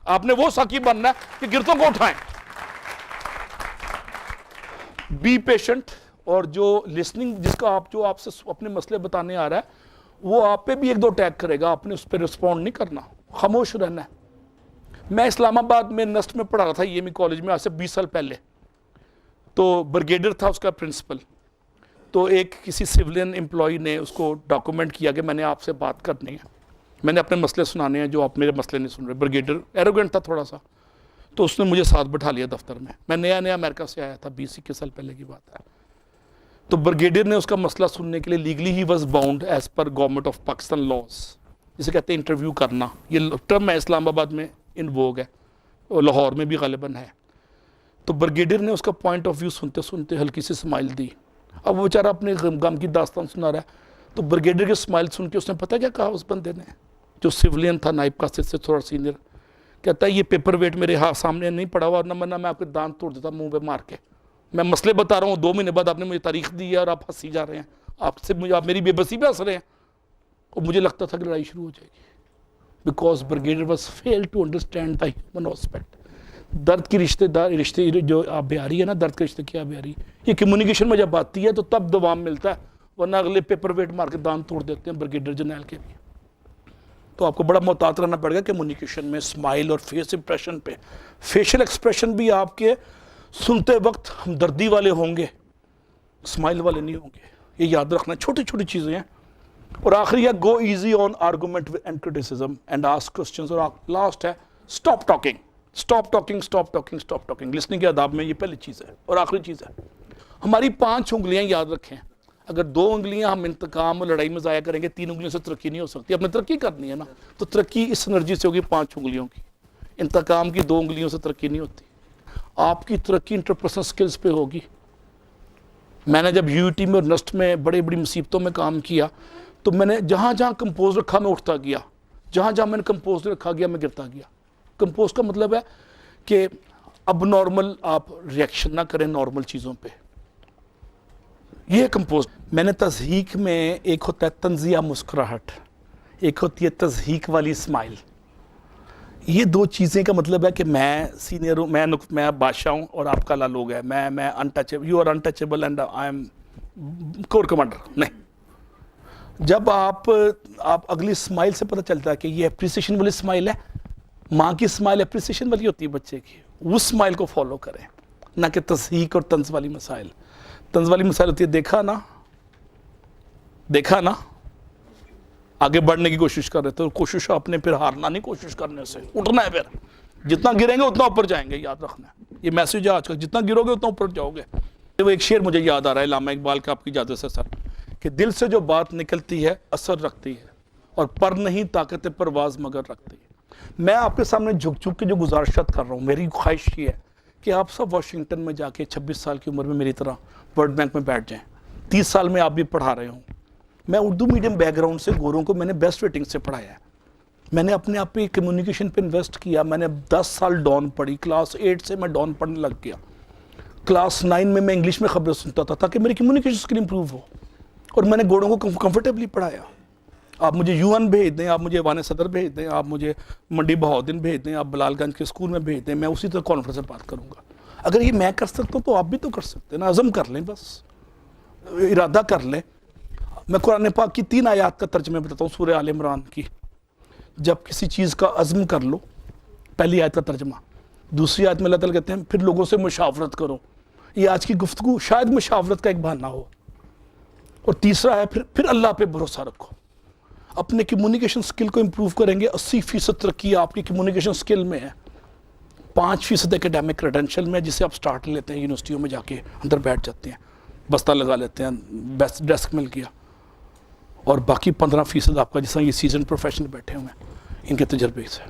آپ نے وہ ساقی بننا ہے کہ گرتوں کو اٹھائیں. بی پیشنٹ, اور جو لسننگ جس کا آپ سے اپنے مسئلے بتانے آ رہا ہے وہ آپ پہ بھی ایک دو ٹیگ کرے گا, آپ نے اس پہ رسپونڈ نہیں کرنا, خاموش رہنا ہے. میں اسلام آباد میں نسٹ میں پڑھا رہا تھا EME کالج میں آج سے 20 سال پہلے. تو برگیڈر تھا اس کا پرنسپل. تو ایک کسی سیولین امپلائی نے اس کو ڈاکومنٹ کیا کہ میں نے آپ سے بات کرنی ہے, میں نے اپنے مسئلے سنانے ہیں جو آپ میرے مسئلے نہیں سن رہے. برگیڈر ایروگنٹ تھا تھوڑا سا, تو اس نے مجھے ساتھ بٹھا لیا دفتر میں. میں نیا امریکہ سے آیا تھا, 20-21 سال پہلے کی بات ہے. تو برگیڈیئر نے اس کا مسئلہ سننے کے لیے legally he was bound as per government of Pakistan laws, جسے کہتے ہیں انٹرویو کرنا. یہ ٹرم ہے اسلام آباد میں ان ووگ ہے, اور لاہور میں بھی غالباً ہے. تو برگیڈیئر نے اس کا پوائنٹ آف ویو سنتے سنتے ہلکی سی اسمائل دی. اب وہ بیچارہ اپنے غم کی داستان سنا رہا ہے. تو برگیڈیئر کی اسمائل سن کے اس نے پتہ کیا کہا اس بندے نے, جو سیولین تھا نائب کا سے تھوڑا سینئر, کہتا ہے یہ پیپر ویٹ میرے سامنے نہیں پڑا ہوا, ورنہ میں آپ کے دانت توڑ دیتا منہ پہ مار کے. میں مسئلے بتا رہا ہوں, 2 مہینے بعد آپ نے مجھے تاریخ دی ہے اور آپ ہنسی جا رہے ہیں. آپ میری بے بسی پہ ہنس رہے ہیں. اور مجھے لگتا تھا کہ لڑائی شروع ہو جائے گی, because brigadier was fail to understand the human aspect. درد کی رشتے جو آپ بیاری ہے نا, درد کے رشتے کیا بیاری, یہ کمیونیکیشن میں جب آتی ہے تو تب دوام ملتا ہے, ورنہ اگلے پیپر ویٹ مار کے دانت توڑ دیتے ہیں برگیڈیئر جرنیل کے بھی. تو آپ کو بڑا محتاط رہنا پڑے گا کمیونیکیشن میں, اسمائل اور فیس امپریشن پہ. فیشل ایکسپریشن بھی آپ کے سنتے وقت ہمدردی والے ہوں گے, اسمائل والے نہیں ہوں گے. یہ یاد رکھنا, چھوٹی چھوٹی چیزیں ہیں. اور آخری ہے go easy on argument and criticism and ask questions. اور لاسٹ ہے stop talking, stop talking, stop talking, stop talking. Listening کے آداب میں یہ پہلی چیز ہے. اور آخری چیز ہے ہماری 5 انگلیاں یاد رکھیں. اگر 2 انگلیاں ہم انتقام اور لڑائی میں ضائع کریں گے, 3 انگلیوں سے ترقی نہیں ہو سکتی. اپنے ترقی کرنی ہے نا, تو ترقی اس انرجی سے ہوگی 5 انگلیوں کی. انتقام کی 2 انگلیوں سے ترقی نہیں ہوتی. آپ کی ترقی انٹرپرسنل سکلز پہ ہوگی. میں نے جب UET میں اور نسٹ میں بڑی مصیبتوں میں کام کیا, تو میں نے جہاں جہاں کمپوز رکھا میں اٹھتا گیا, جہاں جہاں میں نے کمپوز رکھا گیا میں گرتا گیا. کمپوز کا مطلب ہے کہ اب نارمل آپ ریئیکشن نہ کریں نارمل چیزوں پہ, یہ کمپوز. میں نے تضحیک میں ایک ہوتا ہے تنزیہ مسکراہٹ, ایک ہوتی ہے تضحیک والی اسمائل. یہ 2 چیزیں کا مطلب ہے کہ میں سینئر ہوں, میں بادشاہ ہوں اور آپ کالا لوگ ہے. میں untouchable, you are untouchable and I am corps commander. نہیں, جب آپ اگلی اسمائل سے پتہ چلتا ہے کہ یہ اپریسیشن والی اسمائل ہے. ماں کی اسمائل اپریسیشن والی ہوتی ہے بچے کی, اس اسمائل کو فالو کریں, نہ کہ تضحیک اور طنز والی مسائل. طنز والی مسائل ہوتی ہے دیکھا نا, آگے بڑھنے کی کوشش کر رہے تھے. کوشش اپنے پھر ہارنا نہیں, کوشش کرنے سے اٹھنا ہے. پھر جتنا گریں گے اتنا اوپر جائیں گے, یاد رکھنا ہے. یہ میسج ہے آج کا, جتنا گرو گے اتنا اوپر جاؤ گے. وہ ایک شعر مجھے یاد آ رہا ہے علامہ اقبال کا, آپ کی اجازت سے سر, کہ دل سے جو بات نکلتی ہے اثر رکھتی ہے, اور پر نہیں طاقت پرواز مگر رکھتی ہے. میں آپ کے سامنے جھک کے جو گزارشات کر رہا ہوں, میری خواہش یہ ہے کہ آپ سب واشنگٹن میں جا کے 26 سال کی عمر میں میری طرح ورلڈ بینک میں بیٹھ جائیں. 30 سال میں آپ بھی پڑھا رہے ہوں. میں اردو میڈیم بیک گراؤنڈ سے, گوروں کو میں نے بیسٹ ریٹنگ سے پڑھایا ہے. میں نے اپنے آپ پہ کمیونیکیشن پہ انویسٹ کیا. میں نے 10 سال ڈان پڑھی, کلاس 8 سے میں ڈان پڑھنے لگ گیا. کلاس 9 میں انگلش میں خبریں سنتا تھا تاکہ میری کمیونیکیشن اسکل امپروو ہو. اور میں نے گوروں کو کمفرٹیبلی پڑھایا. آپ مجھے UN بھیج دیں, آپ مجھے ایوان صدر بھیج دیں, آپ مجھے منڈی بہاؤدین بھیج دیں, آپ بلال گنج کے اسکول میں بھیج دیں, میں اسی طرح کانفرنس میں بات کروں گا. اگر یہ میں کر سکتا ہوں تو آپ بھی تو کر سکتے ہیں نا. عزم کر لیں, بس ارادہ کر لیں. میں قرآن پاک کی 3 آیات کا ترجمہ بتاتا ہوں, سورہ آل عمران کی. جب کسی چیز کا عزم کر لو, پہلی آیت کا ترجمہ. دوسری آیت میں اللہ تعالیٰ کہتے ہیں پھر لوگوں سے مشاورت کرو. یہ آج کی گفتگو شاید مشاورت کا ایک بہانہ ہو. اور تیسرا ہے پھر اللہ پہ بھروسہ رکھو. اپنے کمیونیکیشن سکل کو امپروو کریں گے. 80% ترقی آپ کی کمیونیکیشن سکل میں ہے. 5% ایکیڈیمک کریڈینشل میں, جسے آپ سٹارٹ لیتے ہیں یونیورسٹیوں میں جا کے اندر بیٹھ جاتے ہیں, بستہ لگا لیتے ہیں, بیسٹ ڈیسک مل گیا. اور باقی 15% آپ کا جس طرح یہ سیزن پروفیشنل بیٹھے ہوئے ہیں, ان کے تجربے سے.